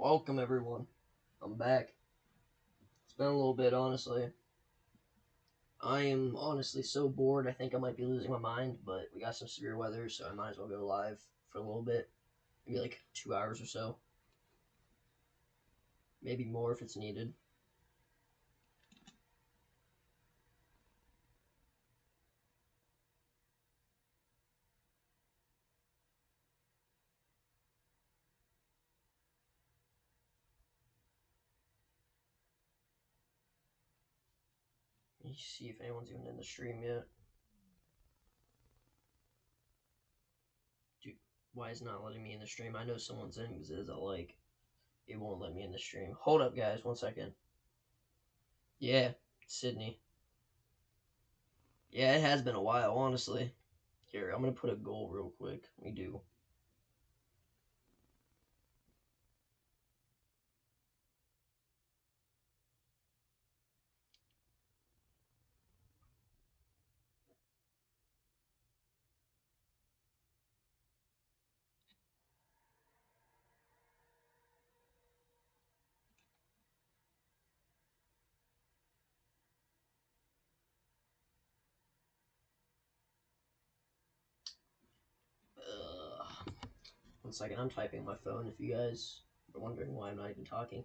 Welcome everyone. I'm back. It's been a little bit, honestly. I am honestly so bored. I think I might be losing my mind, but we got some severe weather, so I might as well go live for a little bit. Maybe like 2 hours or so. Maybe more if it's needed. Let me see if anyone's even in the stream yet. Dude, why is it not letting me in the stream? I know someone's in because it won't let me in the stream. Hold up, guys, 1 second. Yeah, Sydney. Yeah, it has been a while, honestly. Here, I'm gonna put a goal real quick. We do. Uh, 1 second, I'm typing on my phone if you guys are wondering why I'm not even talking.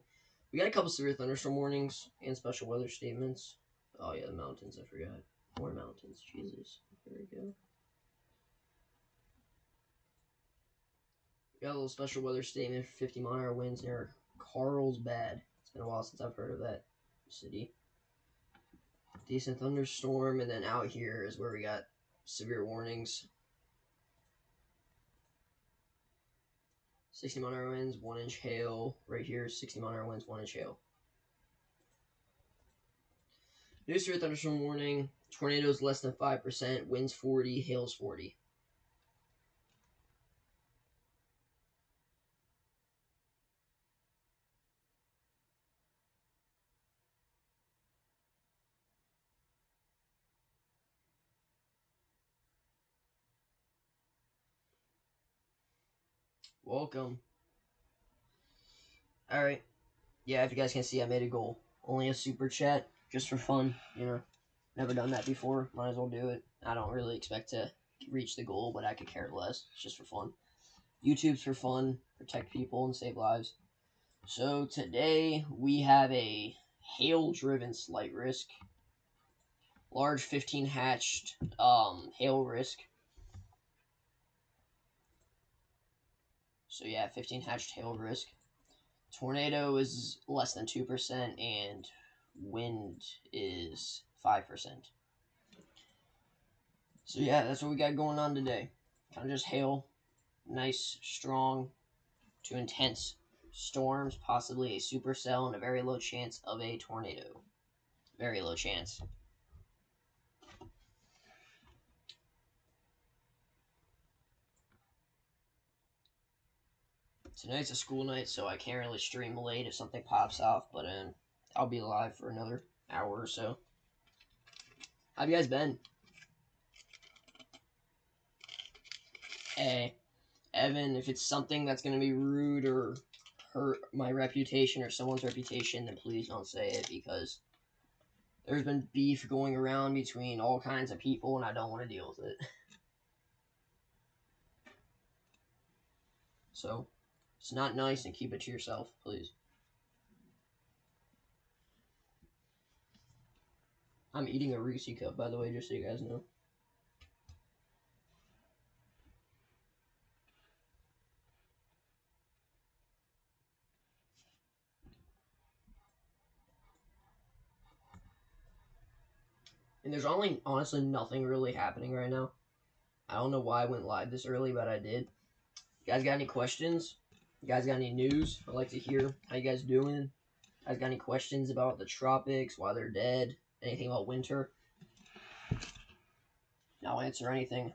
We got a couple severe thunderstorm warnings and special weather statements. Oh yeah, the mountains, I forgot. More mountains, Jesus. There we go. We got a little special weather statement for 50-mile-an-hour winds near Carlsbad. It's been a while since I've heard of that city. Decent thunderstorm, and then out here is where we got severe warnings. 60-mile-an-hour winds, 1-inch hail. Right here, 60-mile-an-hour winds, 1-inch hail. New severe thunderstorm warning. Tornadoes less than 5%. Winds 40. Hails 40. Welcome. Alright. Yeah, if you guys can see, I made a goal. Only a super chat, just for fun, you know. Never done that before. Might as well do it. I don't really expect to reach the goal, but I could care less. It's just for fun. YouTube's for fun. Protect people and save lives. So today we have a hail-driven slight risk. Large 15 hatched hail risk. So yeah, 15 hatched hail risk. Tornado is less than 2%, and wind is 5%. So yeah, that's what we got going on today. Kind of just hail, nice, strong to intense storms, possibly a supercell, and a very low chance of a tornado. Very low chance. Tonight's a school night, so I can't really stream late if something pops off, but I'll be live for another hour or so. How have you guys been? Hey, Evan, if it's something that's going to be rude or hurt my reputation or someone's reputation, then please don't say it, because there's been beef going around between all kinds of people, and I don't want to deal with it. So, it's not nice, and keep it to yourself, please. I'm eating a Reese cup, by the way, just so you guys know. And there's honestly nothing really happening right now. I don't know why I went live this early, but I did. You guys got any questions? You guys got any news? I'd like to hear how you guys doing. You guys got any questions about the tropics, why they're dead, anything about winter? I'll answer anything.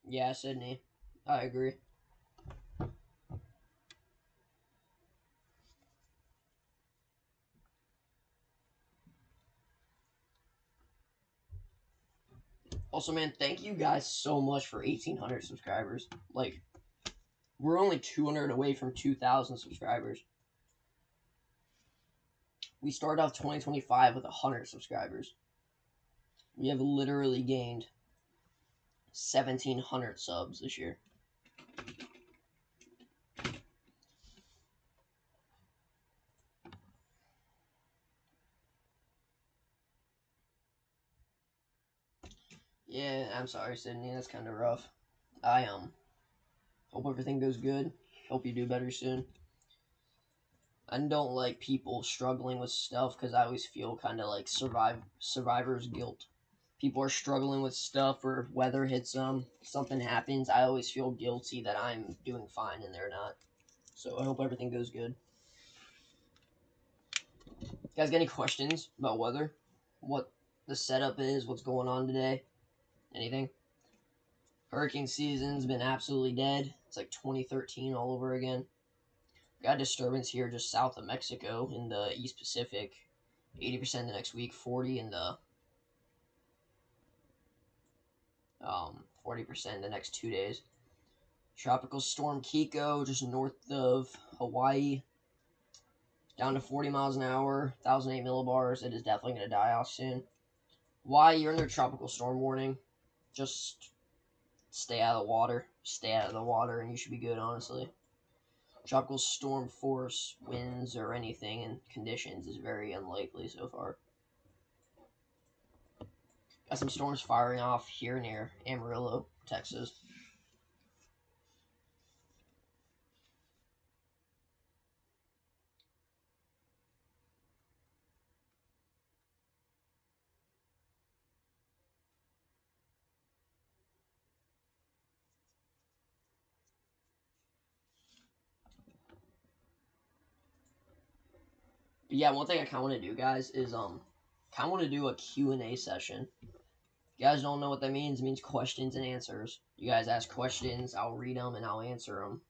Yeah, Sydney. I agree. Also, man, thank you guys so much for 1,800 subscribers. Like, we're only 200 away from 2,000 subscribers. We started off 2025 with 100 subscribers. We have literally gained 1,700 subs this year. Yeah, I'm sorry, Sydney. That's kind of rough. I hope everything goes good. Hope you do better soon. I don't like people struggling with stuff because I always feel kind of like survivor's guilt. People are struggling with stuff or weather hits them, something happens. I always feel guilty that I'm doing fine and they're not. So I hope everything goes good. You guys got any questions about weather? What the setup is? What's going on today? Anything? Hurricane season's been absolutely dead. It's like 2013 all over again. Got a disturbance here just south of Mexico in the East Pacific. 80% the next week, 40 in the 40% the next 2 days. Tropical storm Kiko just north of Hawaii. Down to 40 miles an hour, 1,008 millibars. It is definitely going to die off soon. Hawaii, you're under tropical storm warning. Just stay out of the water. Stay out of the water and you should be good, honestly. Tropical storm force, winds, or anything in conditions is very unlikely so far. Got some storms firing off here near Amarillo, Texas. But yeah, one thing I kind of want to do, guys, is kind of want to do a Q&A session. You guys don't know what that means. It means questions and answers. You guys ask questions, I'll read them, and I'll answer them.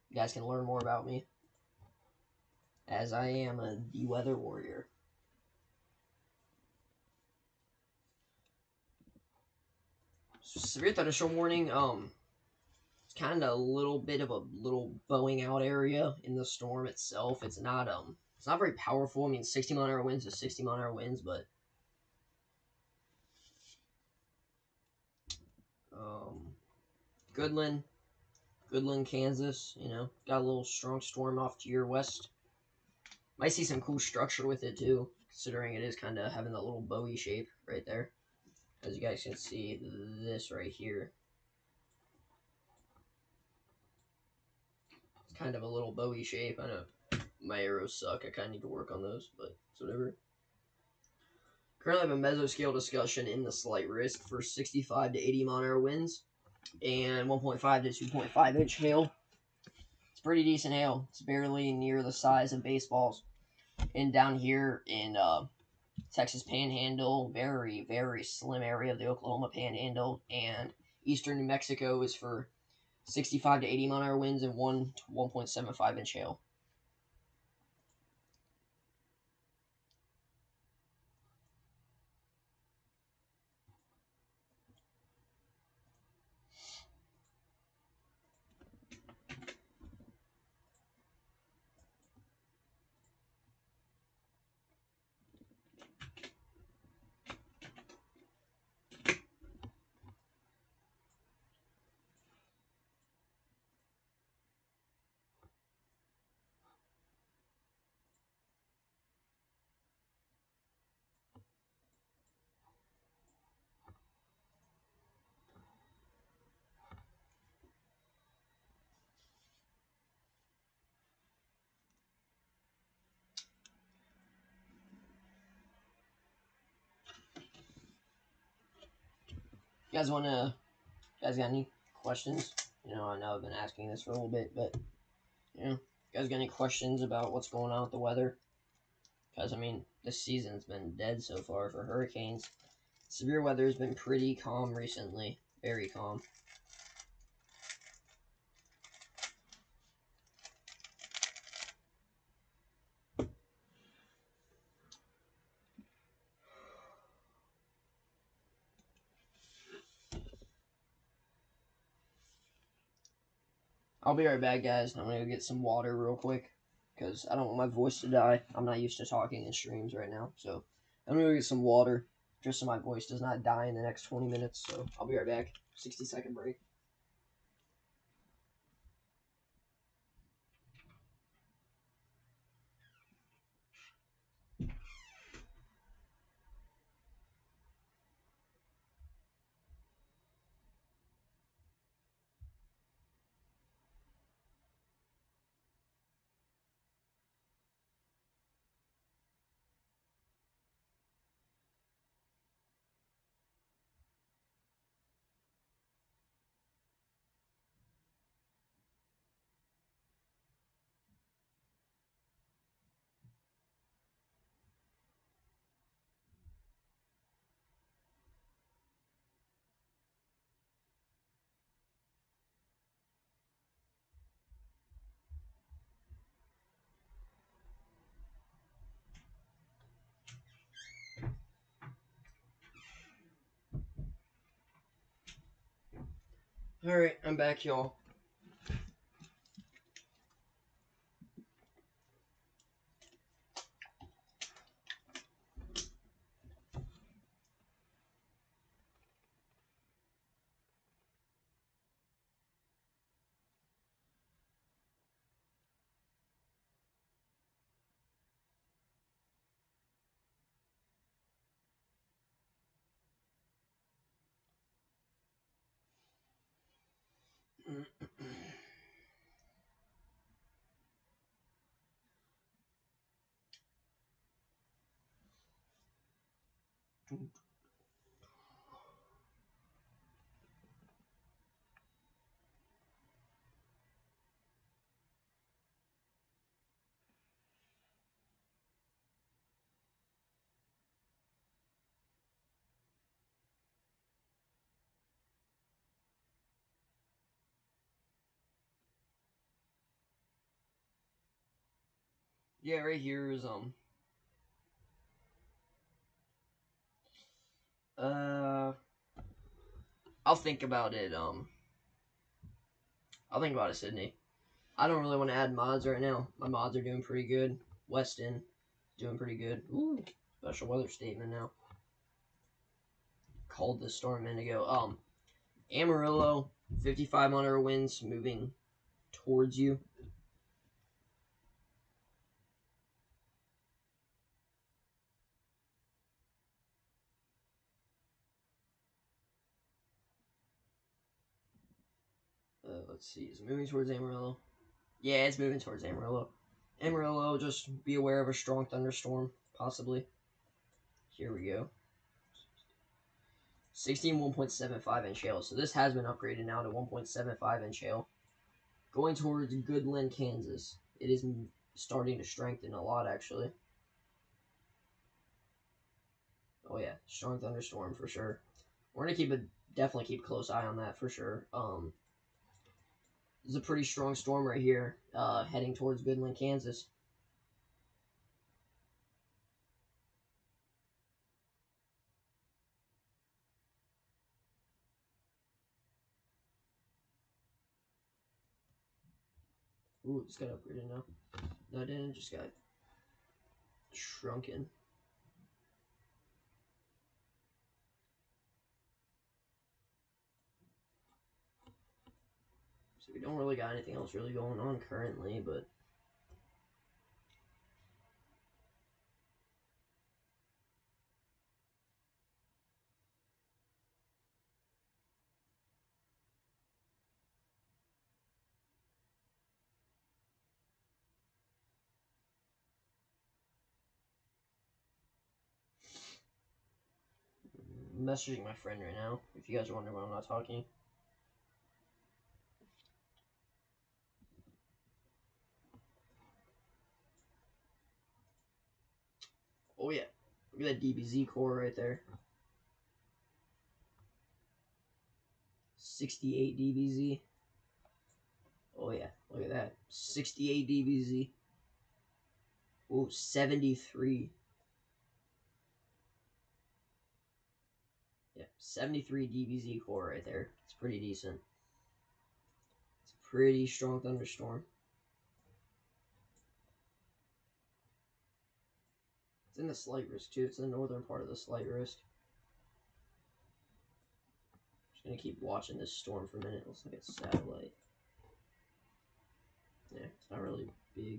You guys can learn more about me, as I am the weather warrior. Severe thunderstorm warning. It's kind of a little bit of a little bowing out area in the storm itself. It's not very powerful. I mean, 60 mile an hour winds is 60 mile an hour winds, but Goodland, Kansas. You know, got a little strong storm off to your west. Might see some cool structure with it too, considering it is kind of having that little bowie shape right there. As you guys can see, this right here. It's kind of a little bowie shape. I know my arrows suck. I kind of need to work on those, but it's whatever. Currently have a mesoscale discussion in the slight risk for 65 to 80 mile an hour winds and 1.5 to 2.5 inch hail. It's pretty decent hail. It's barely near the size of baseballs. And down here in Texas Panhandle, very, very slim area of the Oklahoma Panhandle, and eastern New Mexico is for 65 to 80 mile an hour winds and 1 to 1.75 inch hail. You guys got any questions? You know, I know I've been asking this for a little bit, but, you know, you guys got any questions about what's going on with the weather? Because, I mean, this season's been dead so far for hurricanes. Severe weather has been pretty calm recently. Very calm. I'll be right back, guys. I'm gonna go get some water real quick because I don't want my voice to die. I'm not used to talking in streams right now, so I'm gonna go get some water just so my voice does not die in the next 20 minutes. So I'll be right back. 60-second break. All right, I'm back, y'all. Yeah, right here is uh I'll think about it. I'll think about it, Sydney. I don't really want to add mods right now. My mods are doing pretty good. Weston doing pretty good. Ooh, special weather statement now. Called the storm Indigo. Amarillo, 55 winds moving towards you. Let's see. Is it moving towards Amarillo? Yeah, it's moving towards Amarillo. Amarillo, just be aware of a strong thunderstorm, possibly. Here we go. 16 1.75 inch hail. So this has been upgraded now to 1.75 inch hail. Going towards Goodland, Kansas. It is starting to strengthen a lot, actually. Oh yeah, strong thunderstorm for sure. We're gonna definitely keep a close eye on that for sure. This is a pretty strong storm right here, heading towards Goodland, Kansas. Ooh, it's got upgraded now. No, it didn't. Just got shrunken. So we don't really got anything else really going on currently, but I'm messaging my friend right now. If you guys are wondering why I'm not talking. Oh yeah, look at that DBZ core right there. 68 DBZ. Oh yeah, look at that. 68 DBZ. Oh, 73. Yeah, 73 DBZ core right there. It's pretty decent. It's pretty strong thunderstorm. It's in the slight risk too. It's the northern part of the slight risk. Just gonna keep watching this storm for a minute. It looks like it's satellite. Yeah, it's not really big.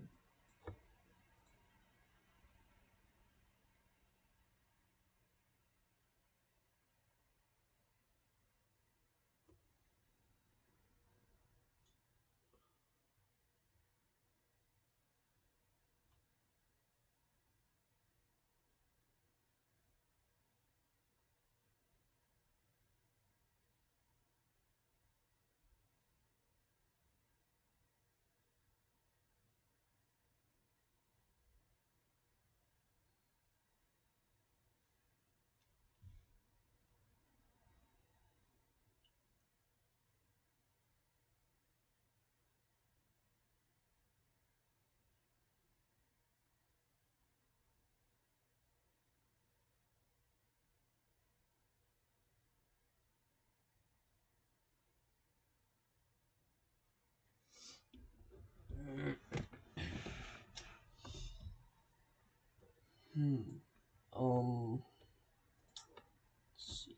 Let's see.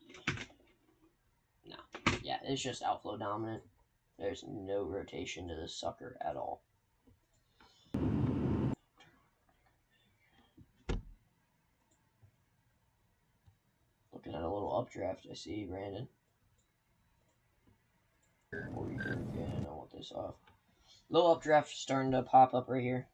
No. Yeah, it's just outflow dominant. There's no rotation to this sucker at all. Looking at a little updraft, I see, Brandon. Or you can, yeah, I don't want this off. Little updraft starting to pop up right here.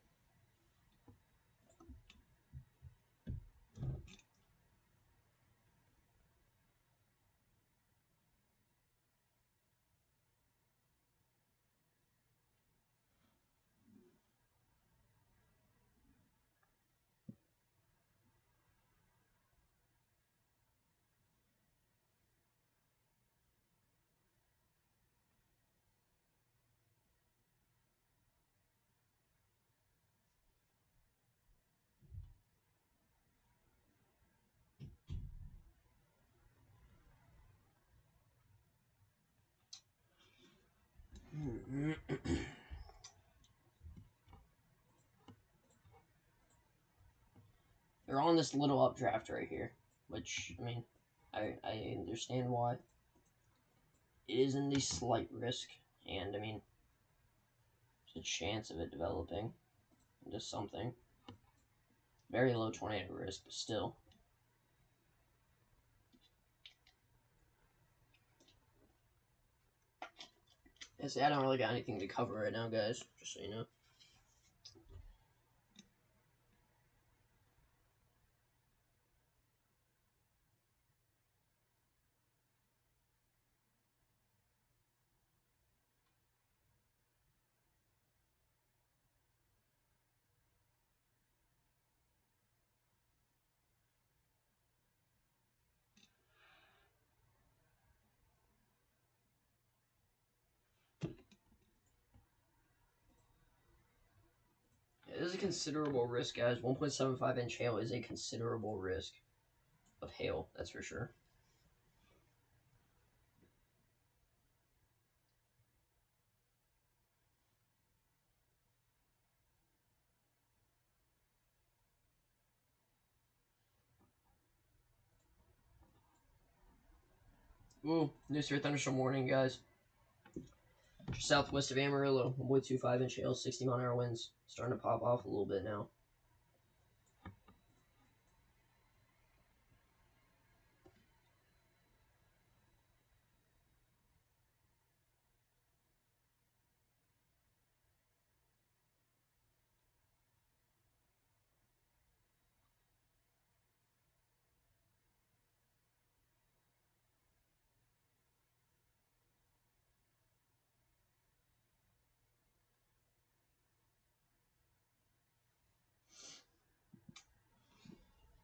They're on this little updraft right here, which, I mean, I understand why. It is in the slight risk, and, I mean, there's a chance of it developing into something. Very low tornado risk, but still. Yeah, see, I don't really got anything to cover right now, guys, just so you know. Yeah, this is a considerable risk, guys. 1.75 inch hail is a considerable risk of hail, that's for sure. Ooh, new severe thunderstorm warning, guys. Just southwest of Amarillo, 1.25 inch hail, 60 mile an hour winds. Starting to pop off a little bit now.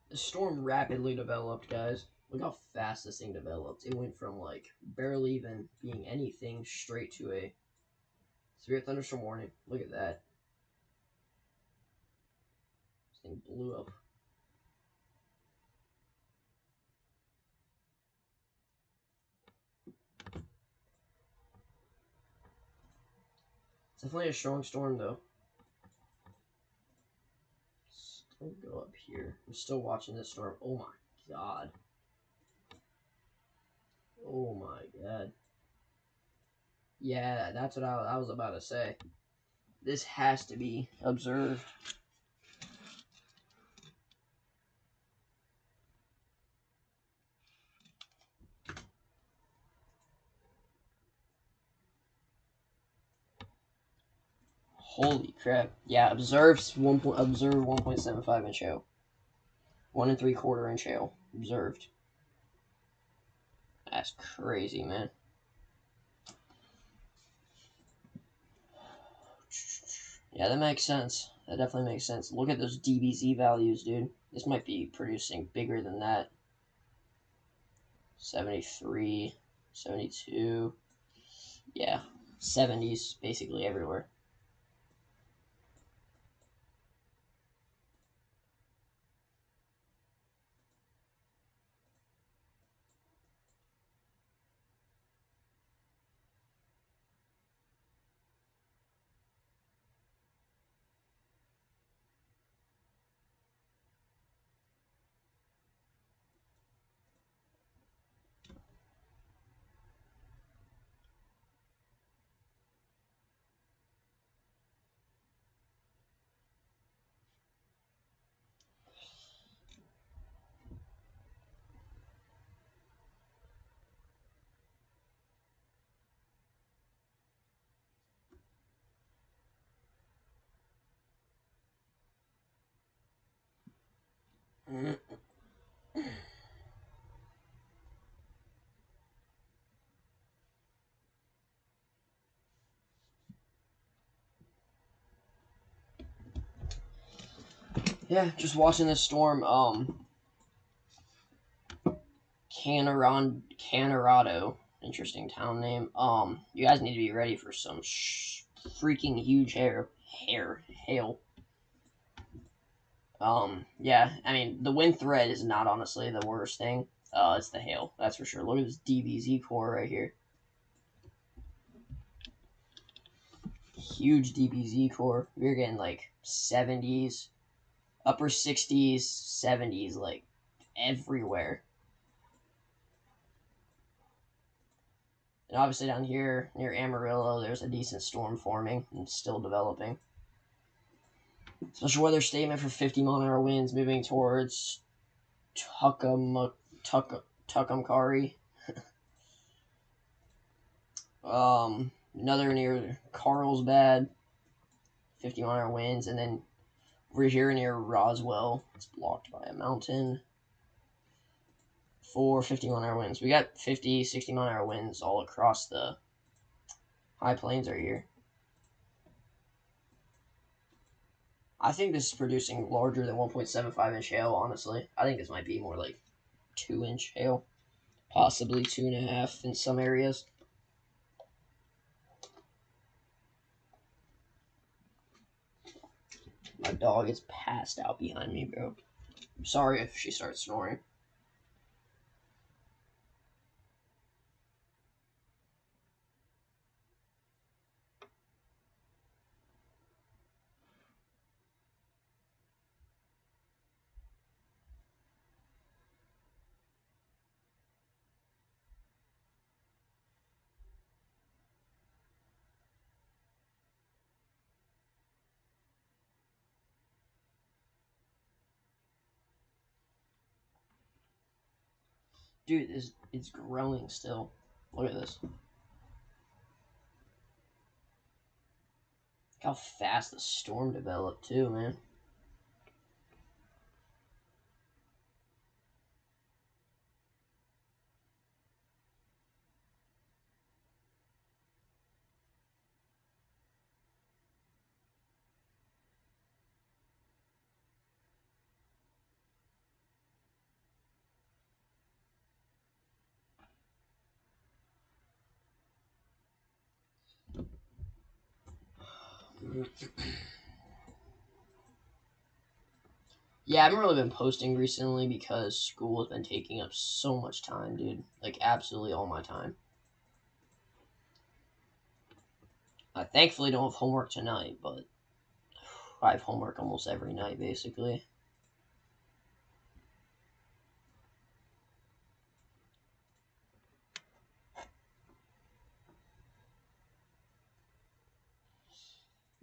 The storm rapidly developed, guys. Look how fast this thing developed. It went from, like, barely even being anything straight to a severe thunderstorm warning. Look at that. This thing blew up. It's definitely a strong storm, though. Still go up here. I'm still watching this storm. Oh my god. Oh my god. Yeah, that's what I was about to say. This has to be observed. Holy crap. Yeah, observe 1.75 inch hail. 1 3/4 inch hail. Observed. That's crazy, man. Yeah, that makes sense. That definitely makes sense. Look at those DBZ values, dude. This might be producing bigger than that. 73, 72. Yeah, 70s basically everywhere. Yeah, just watching this storm. Canorado, interesting town name. You guys need to be ready for some freaking huge hail. Yeah, I mean the wind threat is not honestly the worst thing. It's the hail, that's for sure. Look at this DBZ core right here. Huge DBZ core. We're getting like 70s, upper 60s, 70s, like everywhere. And obviously down here near Amarillo, there's a decent storm forming and still developing. Special weather statement for 50-mile-an-hour winds moving towards Tucumcari. Another near Carlsbad, 50-mile-an-hour winds, and then we're here near Roswell. It's blocked by a mountain. For 50-mile-an-hour winds. We got 50, 60-mile-an-hour winds all across the high plains right here. I think this is producing larger than 1.75 inch hail, honestly. I think this might be more like 2-inch hail. Possibly 2.5 in some areas. My dog is passed out behind me, bro. I'm sorry if she starts snoring. Dude, it's growing still. Look at this. Look how fast the storm developed, too, man. Yeah, I haven't really been posting recently because school has been taking up so much time, dude. Like, absolutely all my time. I thankfully don't have homework tonight, but I have homework almost every night, basically.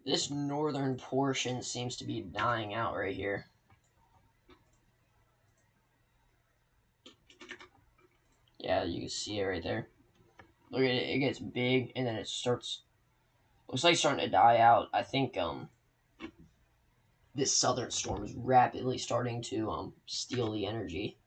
This northern portion seems to be dying out right here. Yeah, you can see it right there. Look at it. It gets big, and then it starts... Looks like it's starting to die out. I think this southern storm is rapidly starting to steal the energy.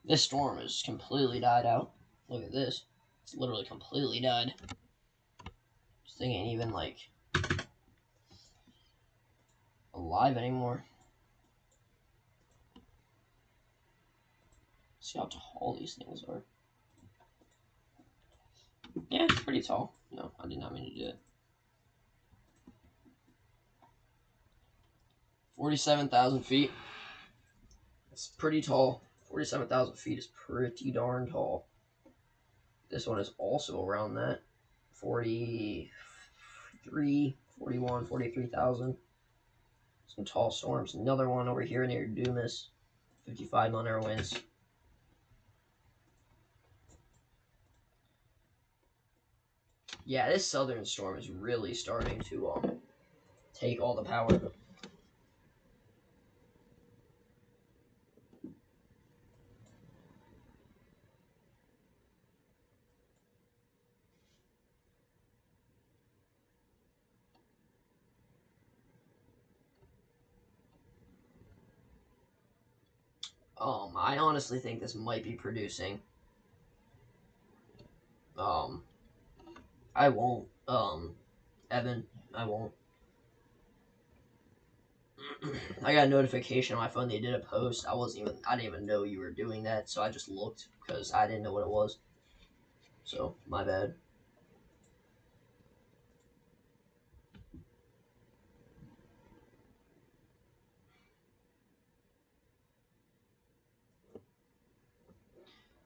This storm has completely died out. Look at this. It's literally completely died. This thing ain't even, like, alive anymore. See how tall these things are. Yeah, it's pretty tall. No, I did not mean to do it. 47,000 feet. It's pretty tall. 47,000 feet is pretty darn tall. This one is also around that. 43, 41, 43,000. Some tall storms. Another one over here near Dumas. 55 mile-an-hour winds. Yeah, this southern storm is really starting to take all the power. I honestly think this might be producing. I won't. Evan, I won't. I got a notification on my phone they did a post. I didn't even know you were doing that, so I just looked because I didn't know what it was. So, my bad.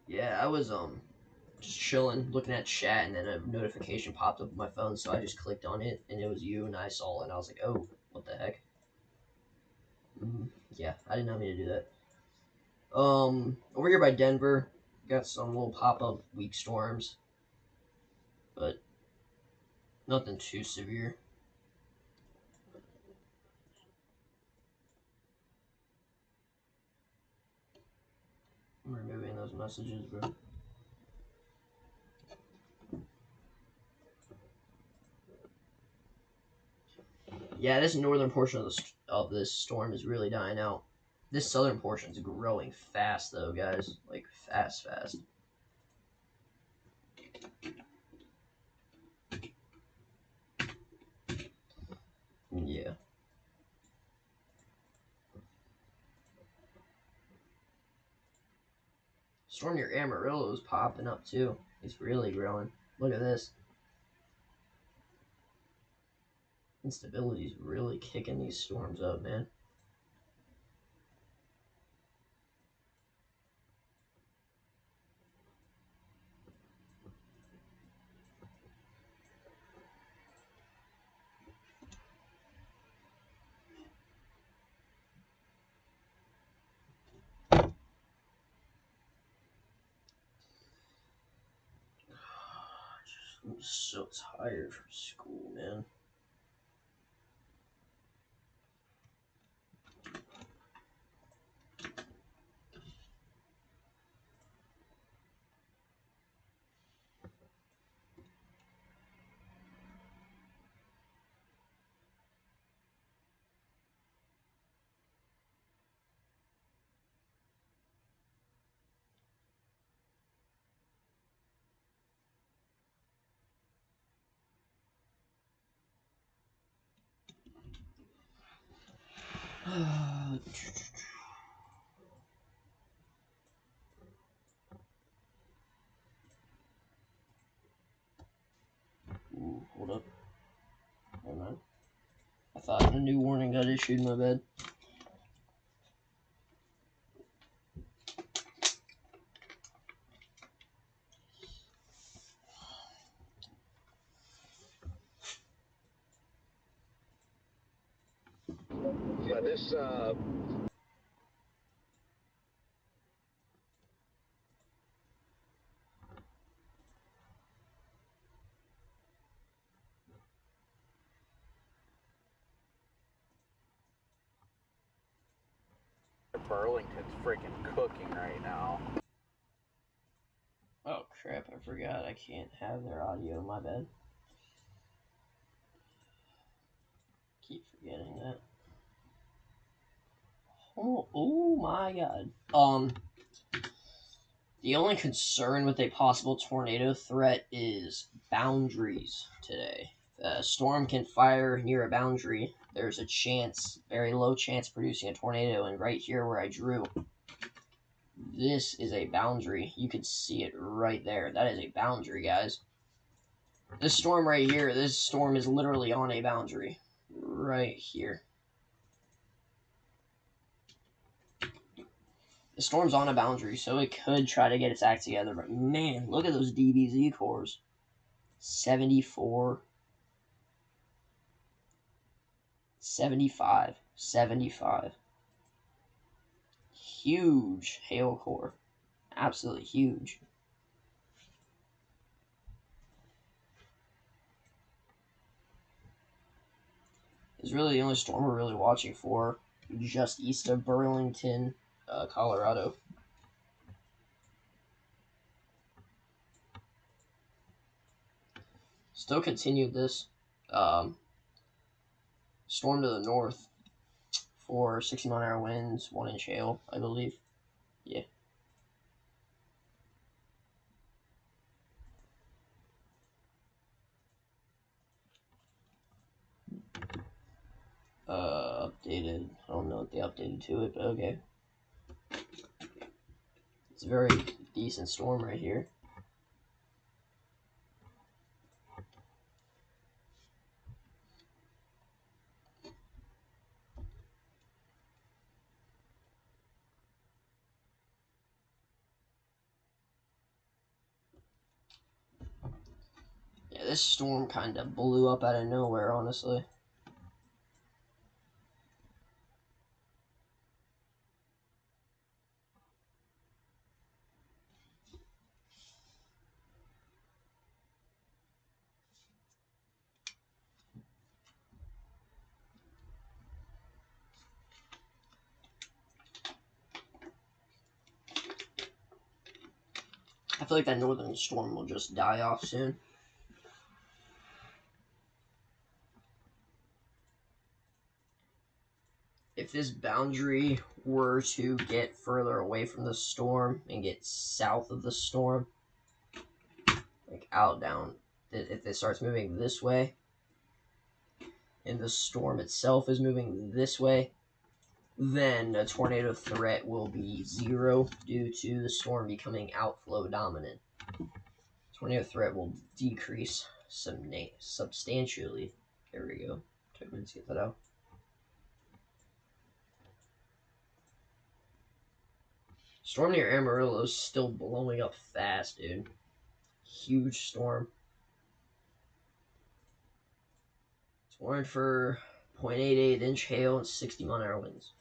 Yeah, I was just chilling, looking at chat, and then a notification popped up on my phone, so I just clicked on it, and it was you, and I saw it, and I was like, oh, what the heck? Yeah, I did not mean to do that. Over here by Denver, got some little pop-up weak storms, but nothing too severe. I'm removing those messages, bro. Yeah, this northern portion of this storm is really dying out. This southern portion is growing fast, though, guys. Like, fast. Yeah. Storm near Amarillo is popping up, too. It's really growing. Look at this. Instability is really kicking these storms up, man. I'm so tired from school, man. Ooh, hold up. Never mind. I thought a new warning got issued, my bad. this Burlington's freaking cooking right now. Oh crap, I forgot I can't have their audio, my bad. Keep forgetting that. Oh my god. The only concern with a possible tornado threat is boundaries today. If a storm can fire near a boundary, there's a chance, very low chance, producing a tornado. And right here where I drew, this is a boundary. You can see it right there. That is a boundary, guys. This storm right here, this storm is literally on a boundary. Right here. The storm's on a boundary, so it could try to get its act together. But man, look at those DBZ cores. 74, 75, 75. Huge hail core. Absolutely huge. It's really the only storm we're really watching for, just east of Burlington, Colorado. Still continued this storm to the north for 60-mile-an-hour winds, 1-inch hail, I believe. Yeah. Updated. I don't know what they updated to it, but okay. It's a very decent storm right here. Yeah, this storm kind of blew up out of nowhere, honestly. I feel like that northern storm will just die off soon. If this boundary were to get further away from the storm and get south of the storm, like out, down, if it starts moving this way, and the storm itself is moving this way, then a tornado threat will be 0 due to the storm becoming outflow dominant. Tornado threat will decrease substantially. There we go. Took a minute to get that out. Storm near Amarillo is still blowing up fast, dude. Huge storm. It's warned for 0.88-inch hail and 60-mile-an-hour winds.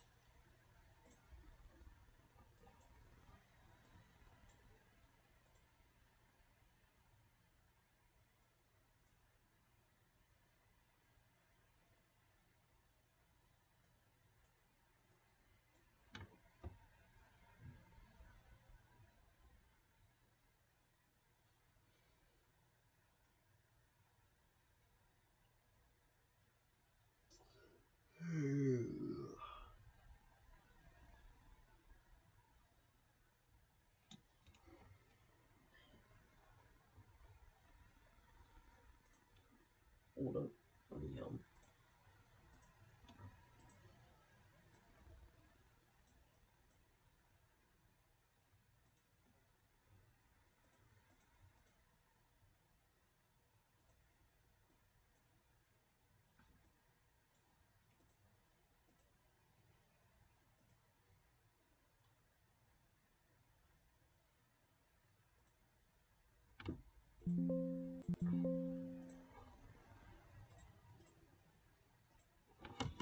Hold up. Let me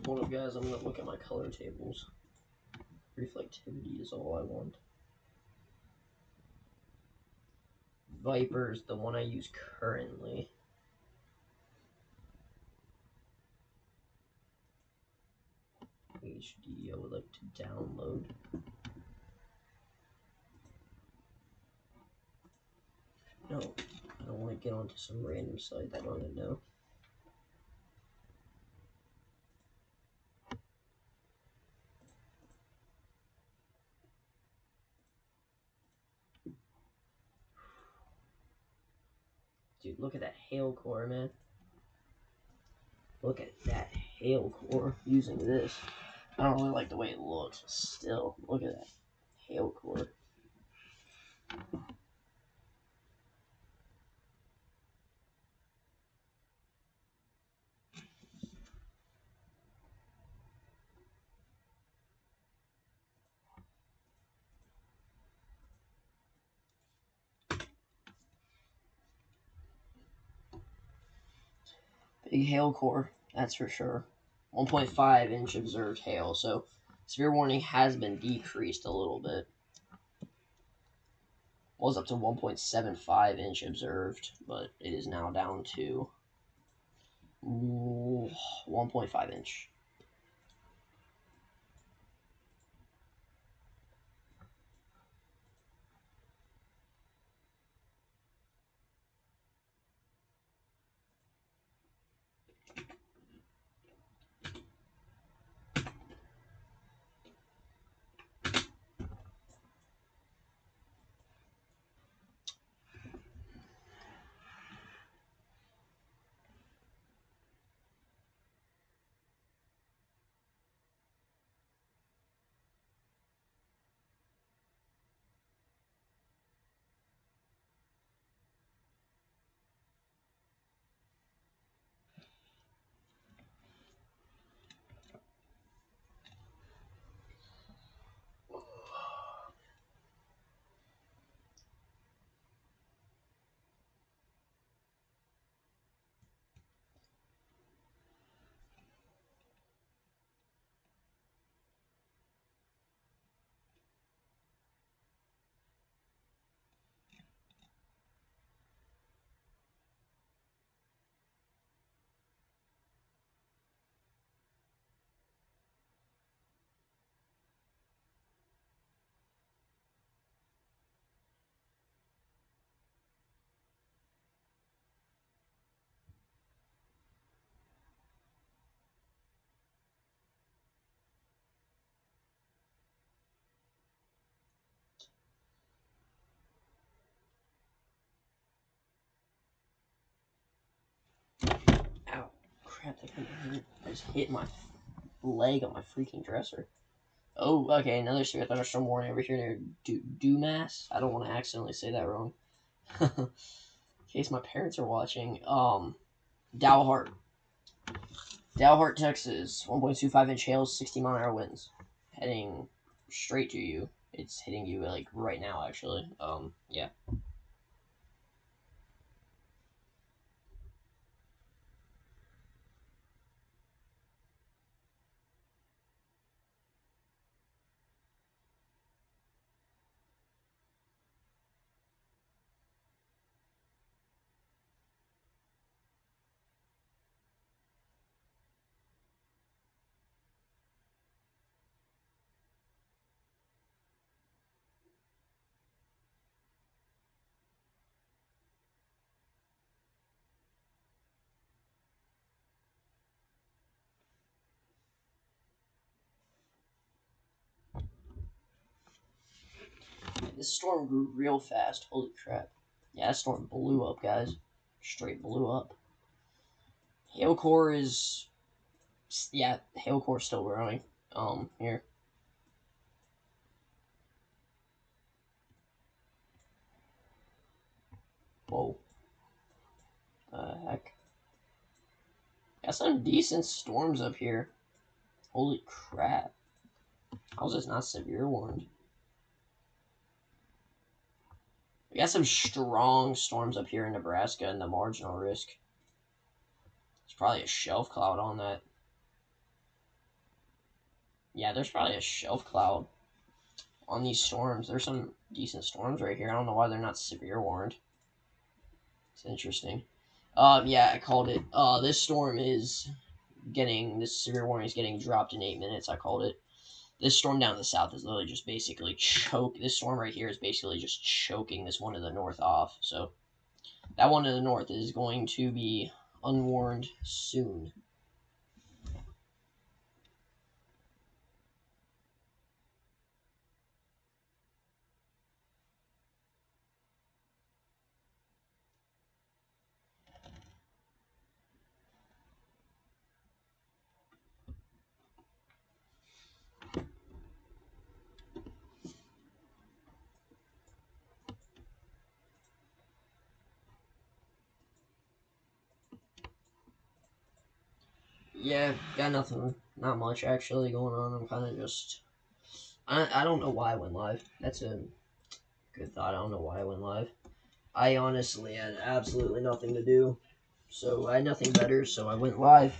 Hold up, guys. I'm gonna look at my color tables. Reflectivity is all I want. Viper's the one I use currently. HD, I would like to download. No, I don't want to get onto some random site I don't even know. Dude, look at that hail core, man. Look at that hail core using this. I don't really like the way it looks. Still, look at that hail core. Big hail core, that's for sure. 1.5 inch observed hail, so severe warning has been decreased a little bit. Was up to 1.75 inch observed, but it is now down to 1.5 inch. Ow. Crap, that couldn't hurt. I just hit my leg on my freaking dresser. Oh, okay, another severe thunderstorm warning over here near Dumas. I don't want to accidentally say that wrong. In case my parents are watching. Dalhart. Dalhart, Texas. 1.25 inch hail, 60-mile-an-hour winds. Heading straight to you. It's hitting you, like, right now, actually. Yeah. This storm grew real fast. Holy crap. Yeah, that storm blew up, guys. Straight blew up. Hail core is... Yeah, hail core still growing. Here. Whoa. Heck. Got some decent storms up here. Holy crap. How's this not severe warned? We got some strong storms up here in Nebraska and the marginal risk. There's probably a shelf cloud on that. Yeah, there's probably a shelf cloud on these storms. There's some decent storms right here. I don't know why they're not severe warned. It's interesting. Yeah, I called it. This severe warning is getting dropped in 8 minutes. I called it. This storm down in the south is literally just basically this storm right here is basically just choking this one to the north off. So that one to the north is going to be unwarned soon. Yeah, got nothing, not much actually going on. I'm kind of just, I don't know why I went live. That's a good thought. I don't know why I went live. I honestly had absolutely nothing to do, so I had nothing better, so I went live.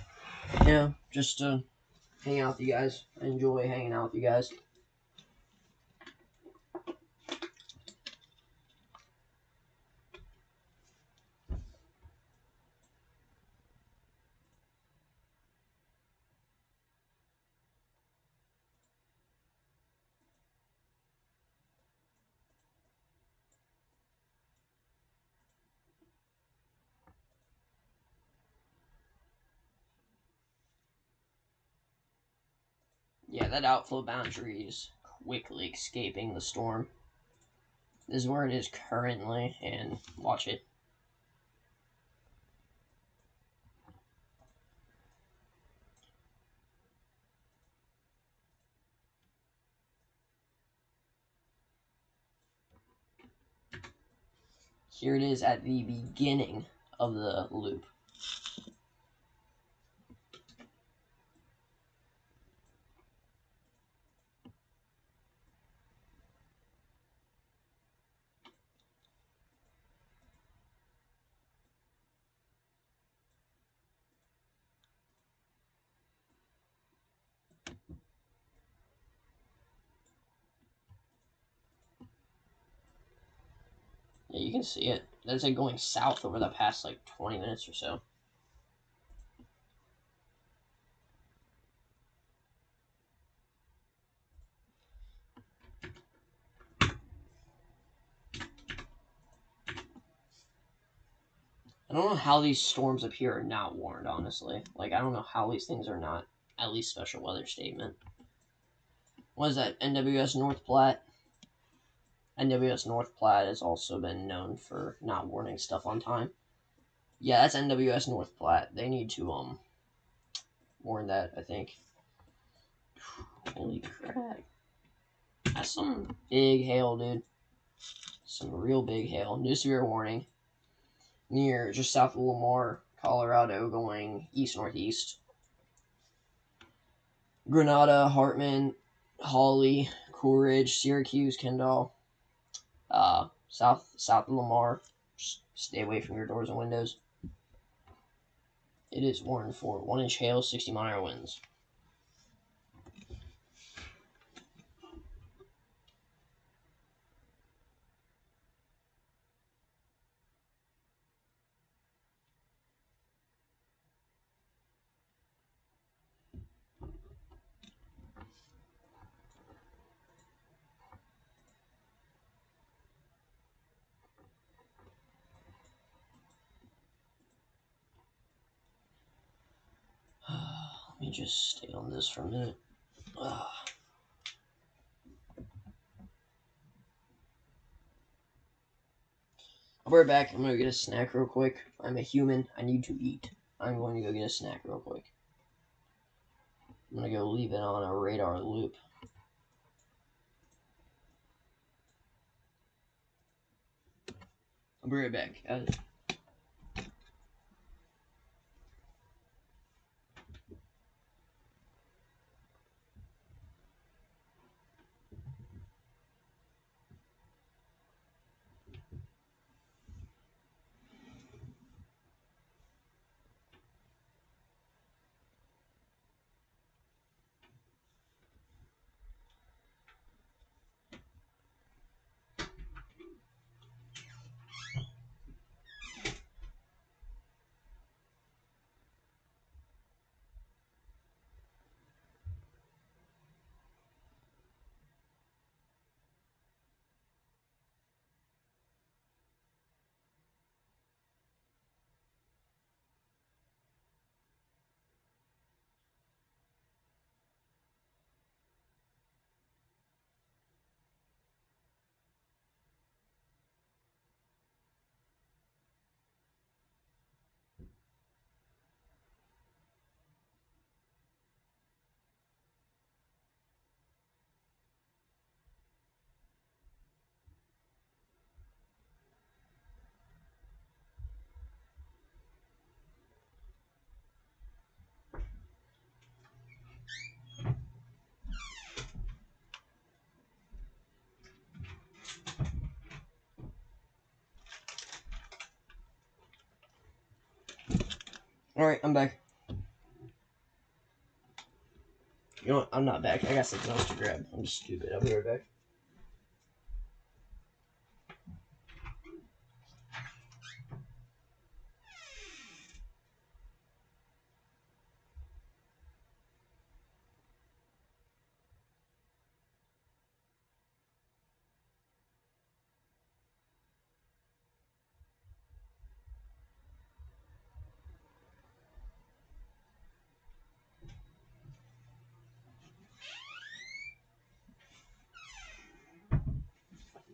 Yeah, just to hang out with you guys. I enjoy hanging out with you guys. Yeah, that outflow boundary is quickly escaping the storm. This is where it is currently, and watch it. Here it is at the beginning of the loop. Yeah, you can see it. That's like going south over the past like 20 minutes or so. I don't know how these storms up here are not warned, honestly. Like, I don't know how these things are not at least special weather statement. What is that? NWS North Platte? NWS North Platte has also been known for not warning stuff on time. Yeah, that's NWS North Platte. They need to warn that, I think. Holy crap. That's some big hail, dude. Some real big hail. New severe warning. Near just south of Lamar, Colorado, going east-northeast. Grenada, Hartman, Hawley, Coolidge, Syracuse, Kendall. South of Lamar. Just stay away from your doors and windows. It is warned for 1-inch hail, 60-mile winds. Let me just stay on this for a minute. I'll be right back. I'm going to get a snack real quick. I'm a human. I need to eat. I'm going to go get a snack real quick. I'm going to go leave it on a radar loop. I'll be right back. Alright, I'm back. You know what? I'm not back. I got something else to grab. I'm just stupid. I'll be right back.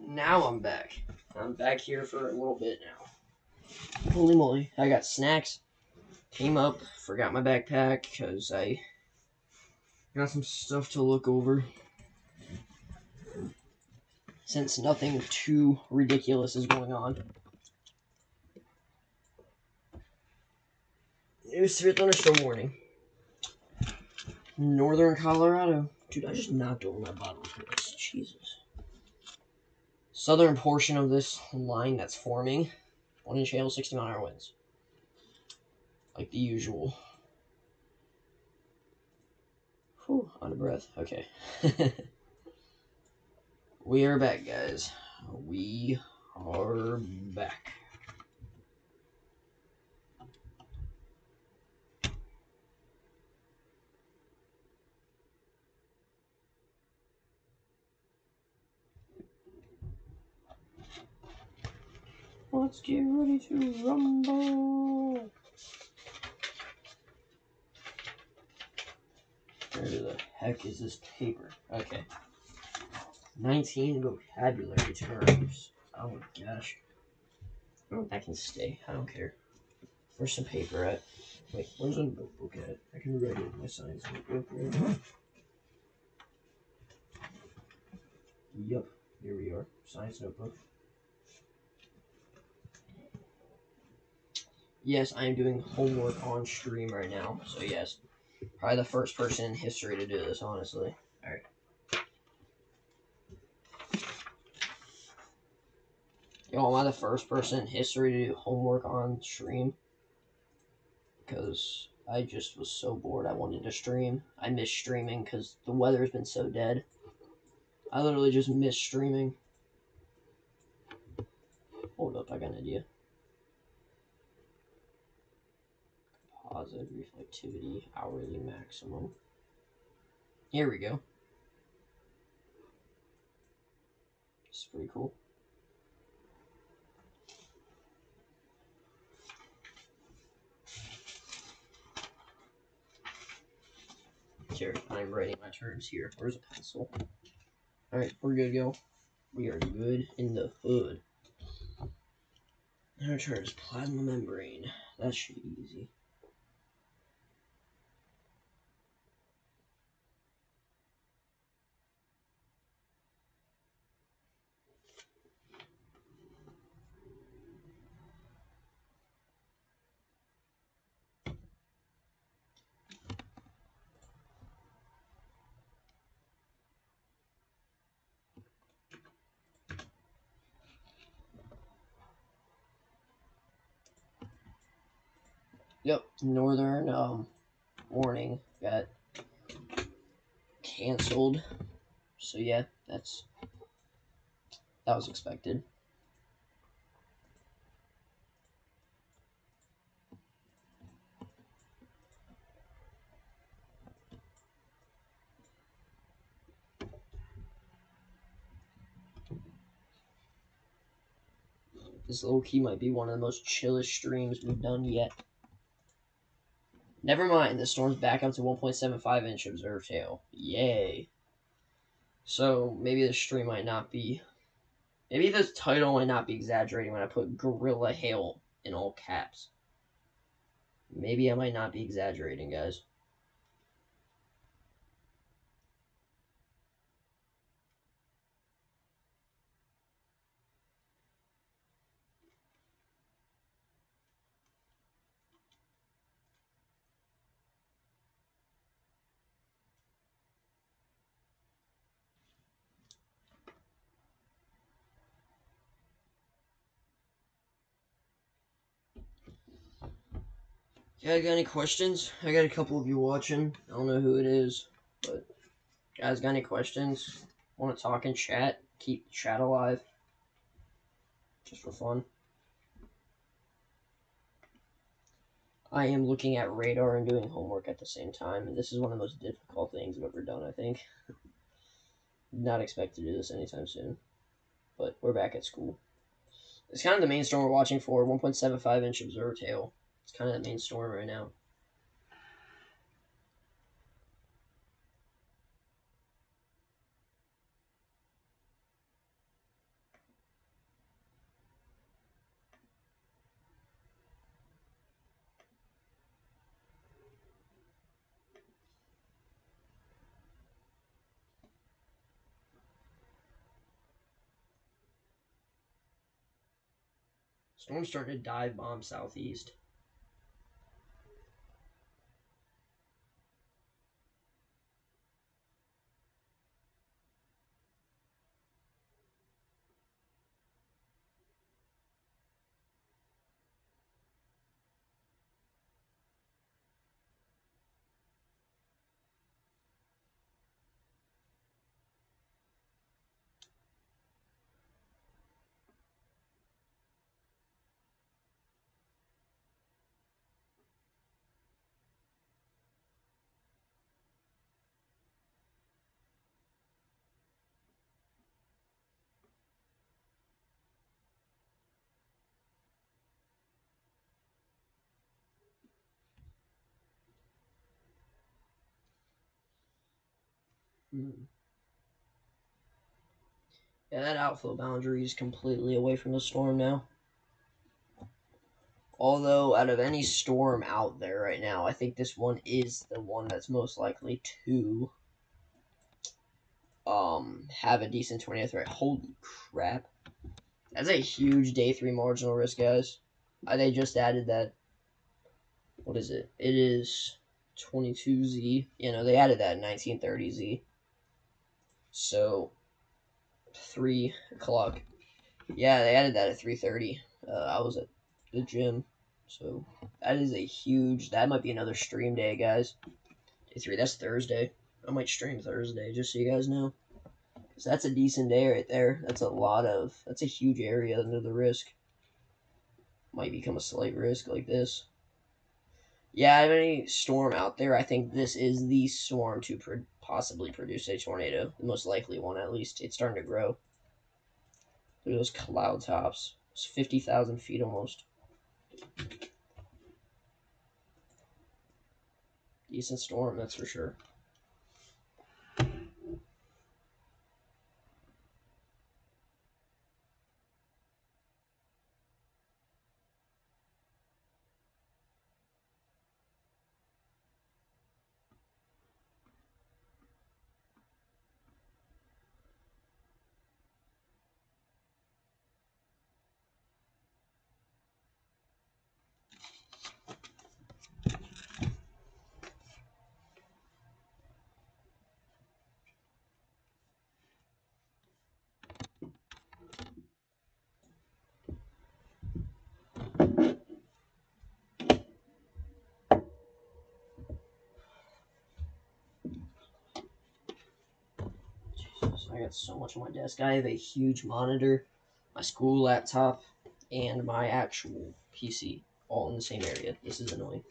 Now I'm back. I'm back here for a little bit now. Holy moly. I got snacks. Came up, forgot my backpack because I got some stuff to look over. Since nothing too ridiculous is going on. New severe thunderstorm warning. Northern Colorado. Dude, I just knocked over my bottle of this. Jesus. Southern portion of this line that's forming. 1-inch hail, 60-mile-an-hour winds. Like the usual. Whew, out of breath. Okay. We are back, guys. We are back. Let's get ready to rumble. Where the heck is this paper? Okay. 19 vocabulary terms. Oh my gosh. Oh, that can stay. I don't care. Where's some paper at? Wait, where's a notebook at? I can write it in my science notebook right now. Yup, here we are. Science notebook. Yes, I am doing homework on stream right now. So yes, probably the first person in history to do this, honestly. Alright. Yo, am I the first person in history to do homework on stream? Because I just was so bored I wanted to stream. I miss streaming because the weather's been so dead. I literally just miss streaming. Hold up, I got an idea. Composite reflectivity, hourly maximum. Here we go. It's pretty cool. Here, I'm writing my terms here. Where's a pencil? Alright, we're good, yo. We are good in the hood. Our term is plasma membrane. That should be easy. Yep, northern warning got canceled. So yeah, that was expected. This low key might be one of the most chillest streams we've done yet. Never mind, the storm's back up to 1.75 inch observed hail. Yay. So maybe the stream might not be. Maybe this title might not be exaggerating when I put Gorilla Hail in all caps. Maybe I might not be exaggerating, guys. Yeah, got any questions? I got a couple of you watching. I don't know who it is, but guys, got any questions? Want to talk and chat? Keep the chat alive, just for fun. I am looking at radar and doing homework at the same time, and this is one of the most difficult things I've ever done, I think. Not expect to do this anytime soon, but we're back at school. It's kind of the main storm we're watching for, 1.75-inch observer tail. It's kind of the main storm right now. Storm's starting to dive bomb southeast. Yeah, that outflow boundary is completely away from the storm now. Although, out of any storm out there right now, I think this one is the one that's most likely to have a decent 20th threat. Holy crap. That's a huge day 3 marginal risk, guys. They just added that. What is it? It is 22Z. You know, they added that 1930Z. So, 3 o'clock. Yeah, they added that at 3:30. I was at the gym. So, that is a huge... That might be another stream day, guys. Day 3, that's Thursday. I might stream Thursday, just so you guys know. So that's a decent day right there. That's a huge area under the risk. Might become a slight risk like this. Yeah, I have any storm out there, I think this is the storm to possibly produce a tornado. The most likely one, at least. It's starting to grow. Look at those cloud tops. It's 50,000 feet almost. Decent storm, that's for sure. Jesus, I got so much on my desk. I have a huge monitor, my school laptop, and my actual PC all in the same area. This is annoying.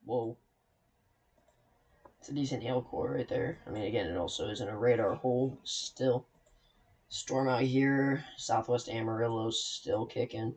Whoa. It's a decent hail core right there. I mean, again, it also isn't a radar hole. Still. Storm out here. Southwest Amarillo's still kicking.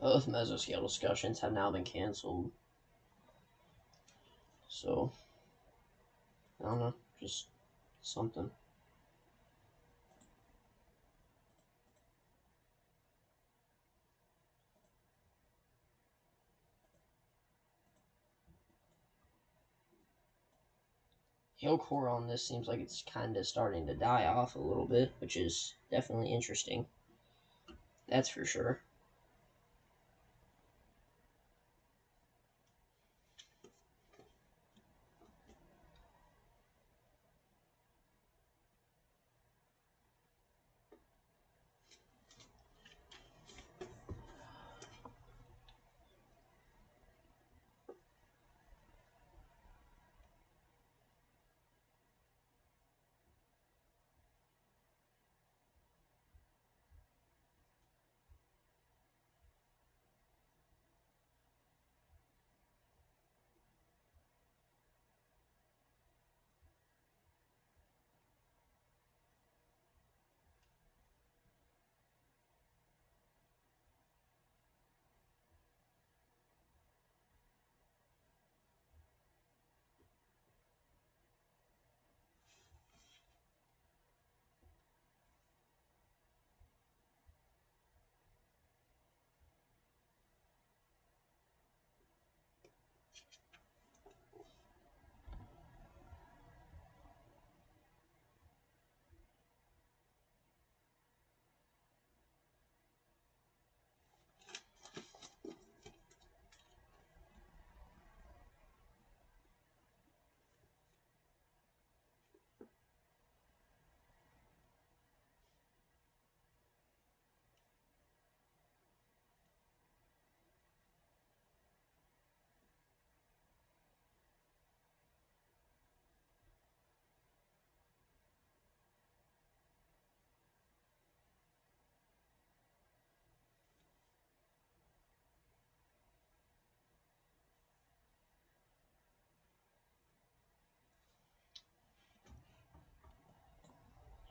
Both mesoscale discussions have now been canceled. So, I don't know, just something. Hail core on this seems like it's kind of starting to die off a little bit, which is definitely interesting. That's for sure.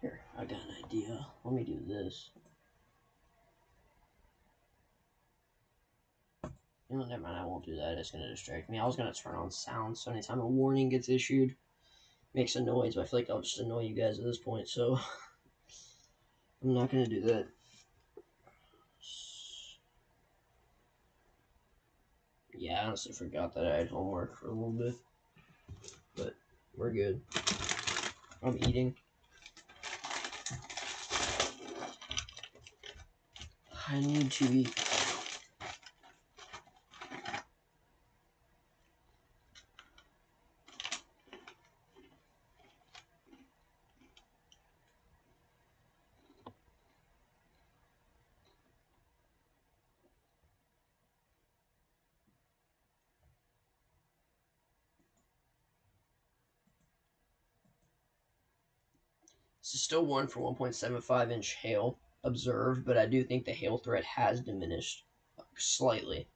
Here, I got an idea. Let me do this. You know, never mind, I won't do that. It's going to distract me. I was going to turn on sound, so anytime a warning gets issued, makes a noise, but I feel like I'll just annoy you guys at this point, so I'm not going to do that. Yeah, I honestly forgot that I had homework for a little bit, but we're good. I'm eating. I need to eat. This is still 1 for 1.75-inch hail observed, but I do think the hail threat has diminished slightly.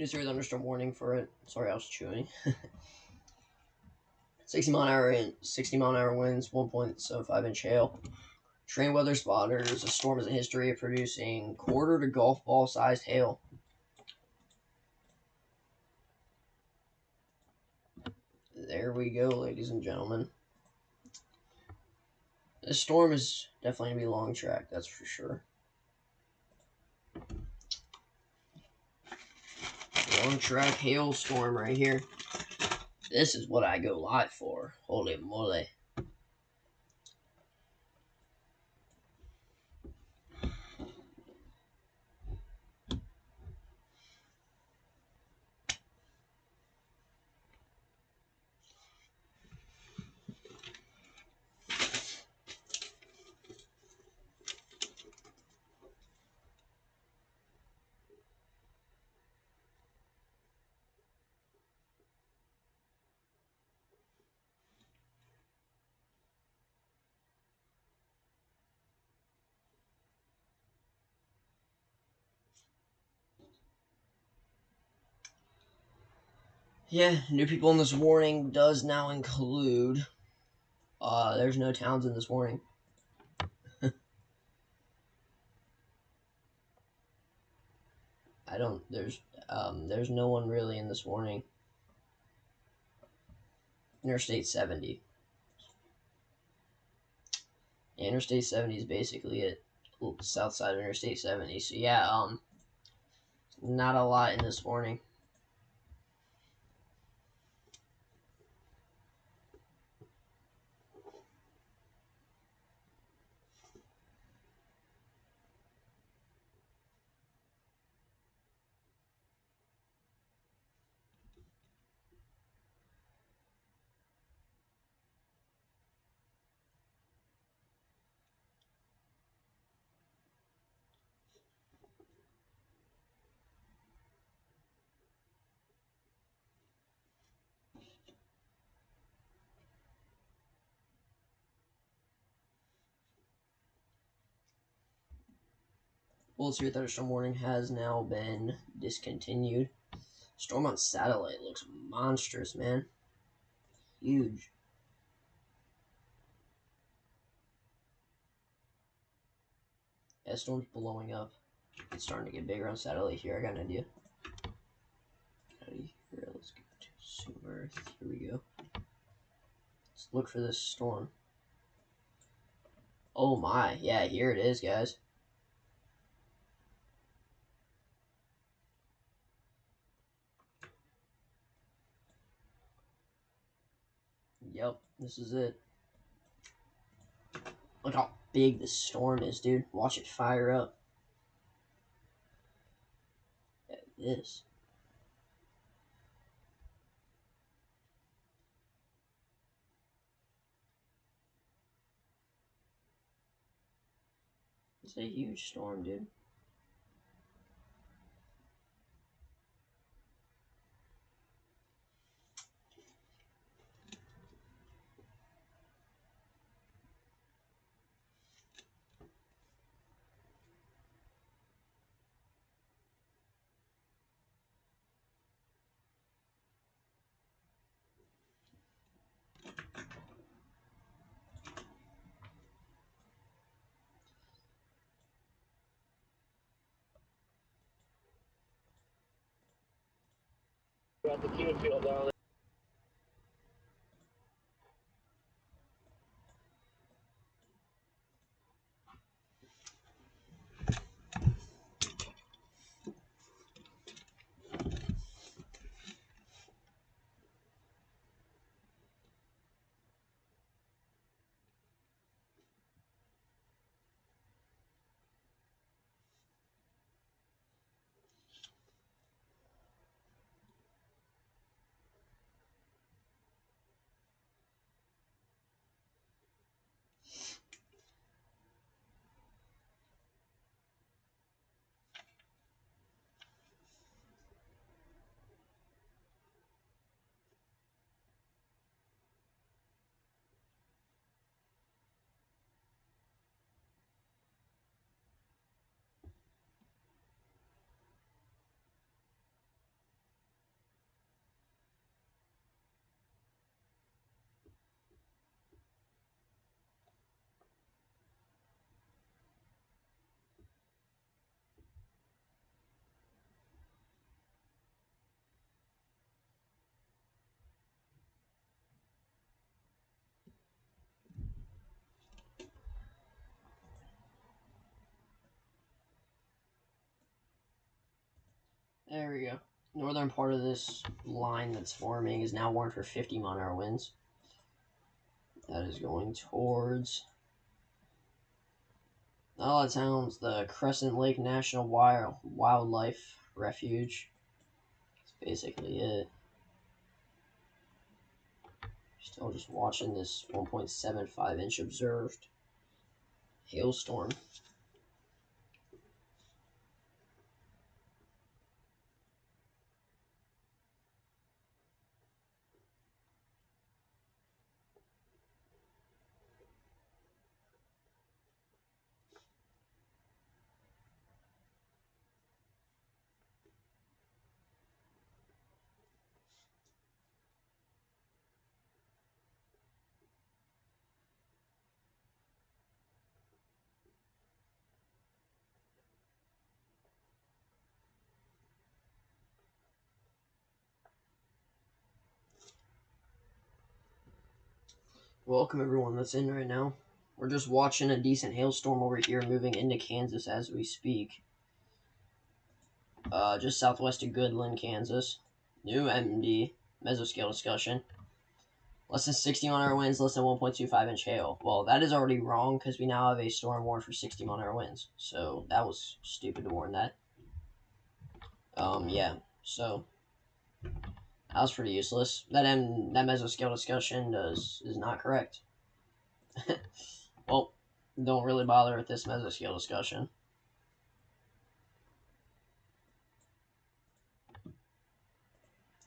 New severe thunderstorm warning for it. Sorry, I was chewing. 60 mile an hour winds, 1.75-inch hail. Train weather spotters. The storm has a history of producing quarter to golf ball sized hail. There we go, ladies and gentlemen. This storm is definitely going to be long track, that's for sure. Long track hailstorm right here. This is what I go live for. Holy moly. Yeah, new people in this warning does now include there's no towns in this warning. There's no one really in this warning. Interstate 70. Yeah, Interstate 70 is basically it. South side of Interstate 70. So yeah, not a lot in this warning. World Severe Thunderstorm warning has now been discontinued. Storm on satellite looks monstrous, man. Huge. Yeah, storm's blowing up. It's starting to get bigger on satellite here. I got an idea. Here, let's go to Zoom Earth. Here we go. Let's look for this storm. Oh my, yeah, here it is, guys. Yep, this is it. Look how big this storm is, dude. Watch it fire up. At this. It's a huge storm, dude. Got the team field down there. There we go. Northern part of this line that's forming is now warned for 50 mile-an-hour winds. That is going towards not a lot of towns. The Crescent Lake National Wildlife Refuge. That's basically it. Still just watching this 1.75 inch observed hailstorm. Welcome everyone that's in right now. We're just watching a decent hailstorm over here moving into Kansas as we speak. Just southwest of Goodland, Kansas. New MD, mesoscale discussion. Less than 60 mile-an-hour winds, less than 1.25 inch hail. Well, that is already wrong because we now have a storm warned for 60 mile-an-hour winds. So that was stupid to warn that. Yeah. So that was pretty useless. That mesoscale discussion is not correct. Well, don't really bother with this mesoscale discussion.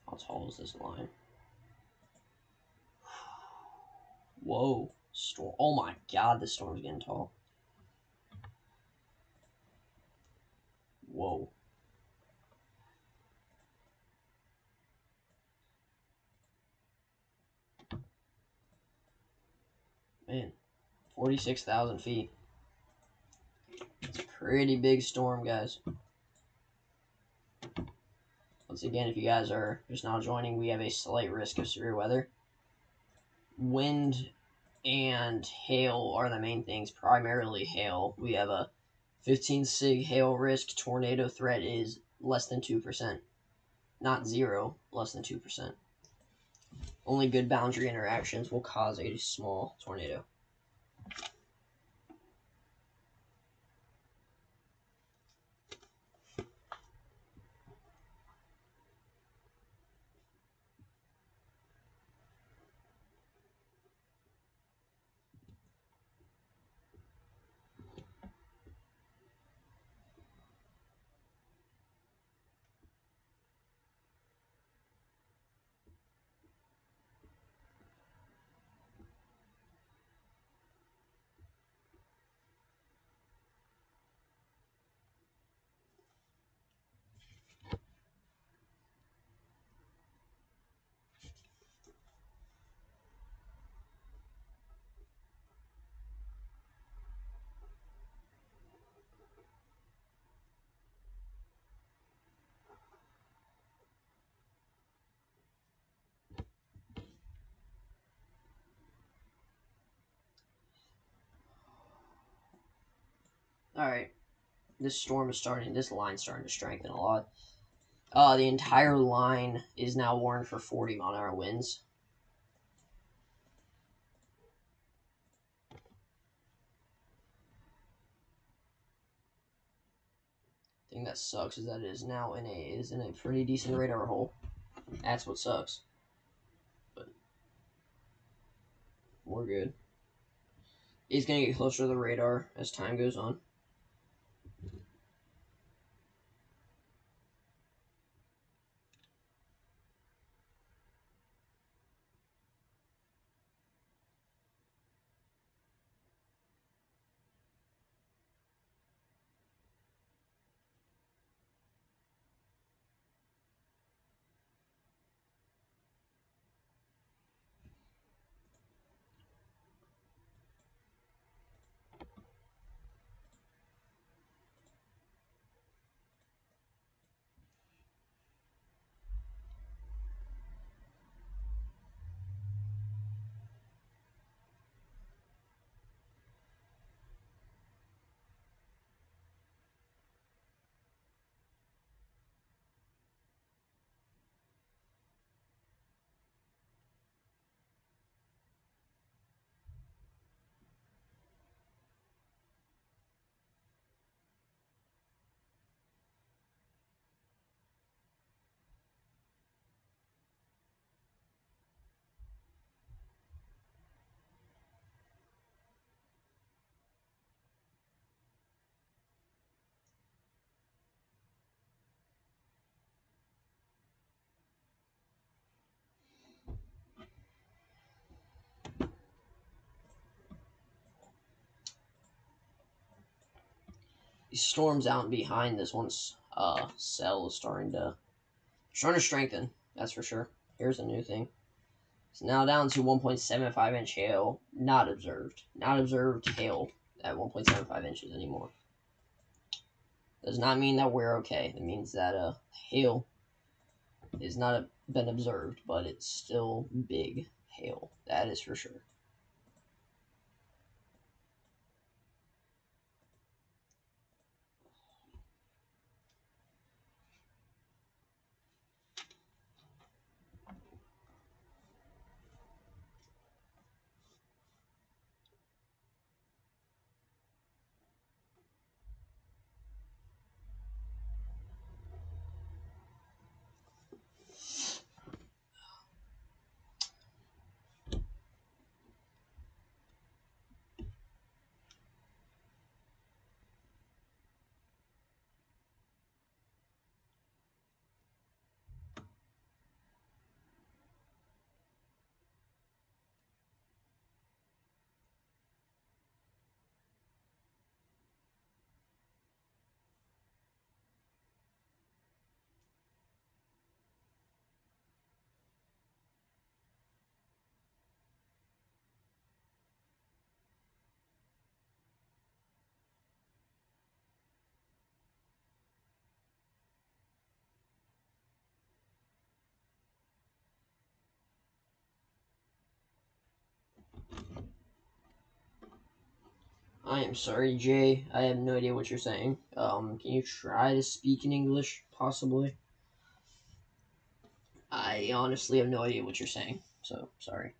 How tall is this line? Whoa. Storm. Oh my god, this storm's getting tall. Whoa. Man, 46,000 feet. It's a pretty big storm, guys. Once again, if you guys are just now joining, we have a slight risk of severe weather. Wind and hail are the main things, primarily hail. We have a 15 sig hail risk. Tornado threat is less than 2%. Not zero, less than 2%. Only good boundary interactions will cause a small tornado. Alright, this line's starting to strengthen a lot. The entire line is now warned for 40 mile-an-hour winds. The thing that sucks is that it is now in a pretty decent radar hole. That's what sucks. But we're good. He's gonna get closer to the radar as time goes on. these storms out behind this one's cell is starting to strengthen. That's for sure. Here's a new thing. It's now down to 1.75 inch hail, not observed. Not observed hail at 1.75 inches anymore. Does not mean that we're okay. It means that hail is not been observed, but it's still big hail. That is for sure. I am sorry, Jay. I have no idea what you're saying. Can you try to speak in English, possibly? I honestly have no idea what you're saying, so sorry.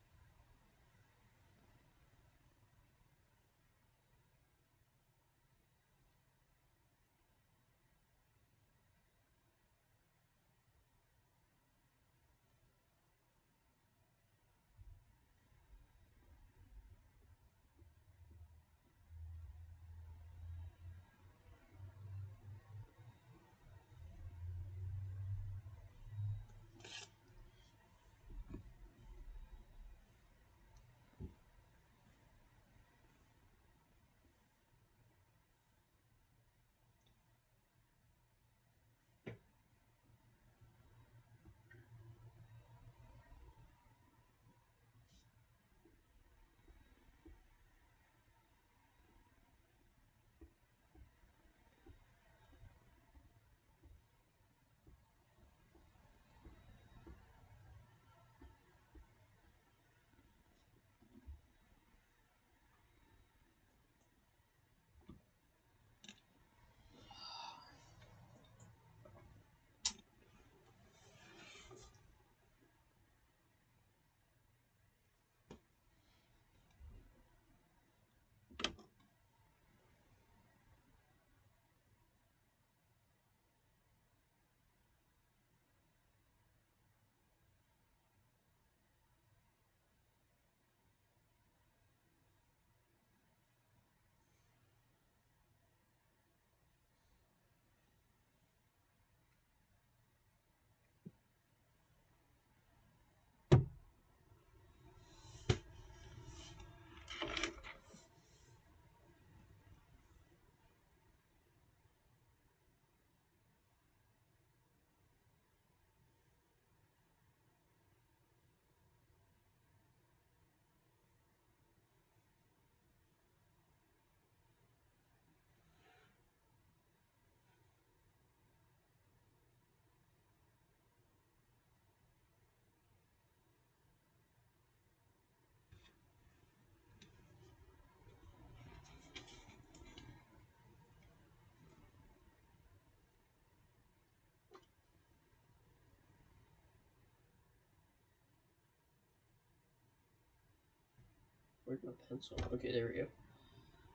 Where's my pencil? Okay, there we go.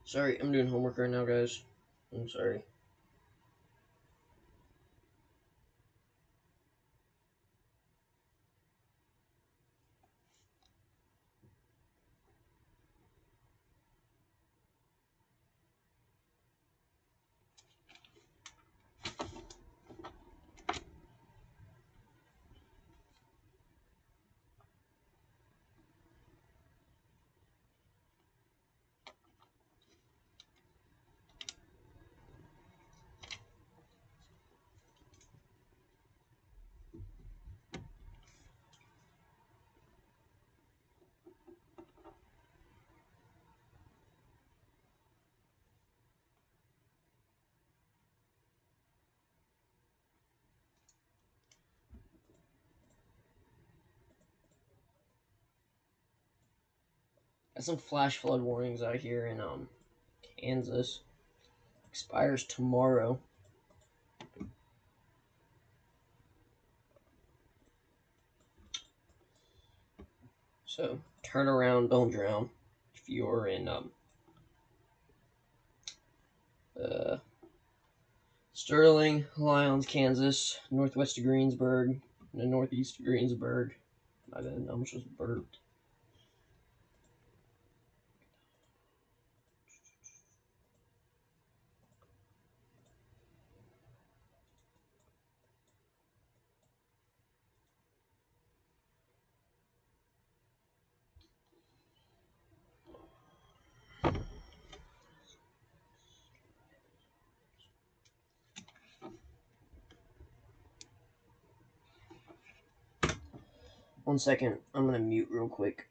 Sorry, I'm doing homework right now, guys. I'm sorry. Got some flash flood warnings out here in Kansas. Expires tomorrow. So turn around, don't drown. If you're in Sterling, Lyons, Kansas, northwest of Greensburg, and the northeast of Greensburg. My bad, I almost just burped. One second, I'm gonna mute real quick.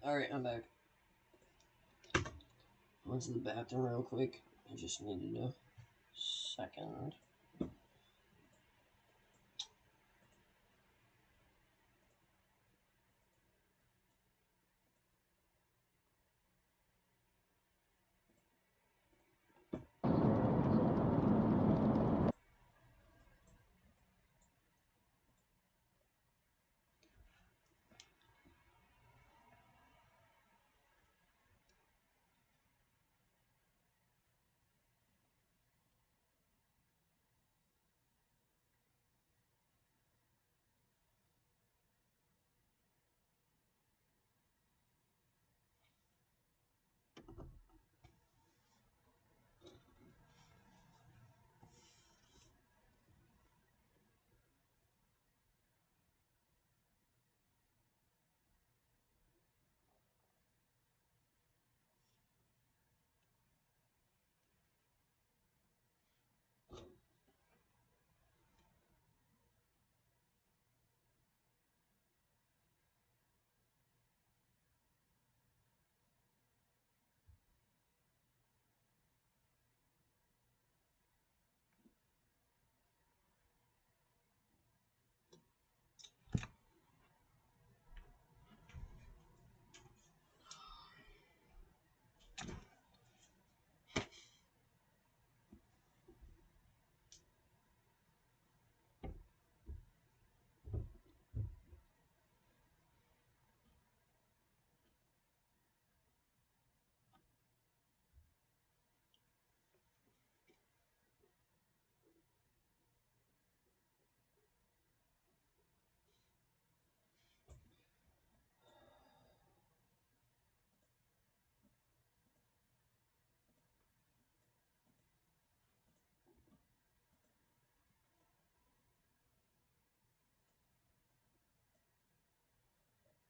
Alright, I'm back. I went to the bathroom real quick. I just needed a second.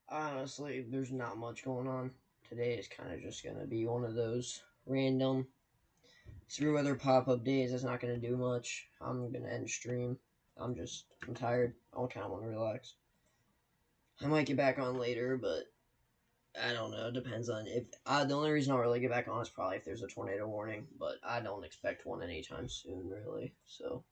Honestly, there's not much going on. Today is kind of just going to be one of those random through other pop-up days. It's not going to do much. I'm going to end stream. I'm tired. I kind of want to relax. I might get back on later, but I don't know. It depends on if the only reason I'll really get back on is probably if there's a tornado warning, but I don't expect one anytime soon, really. So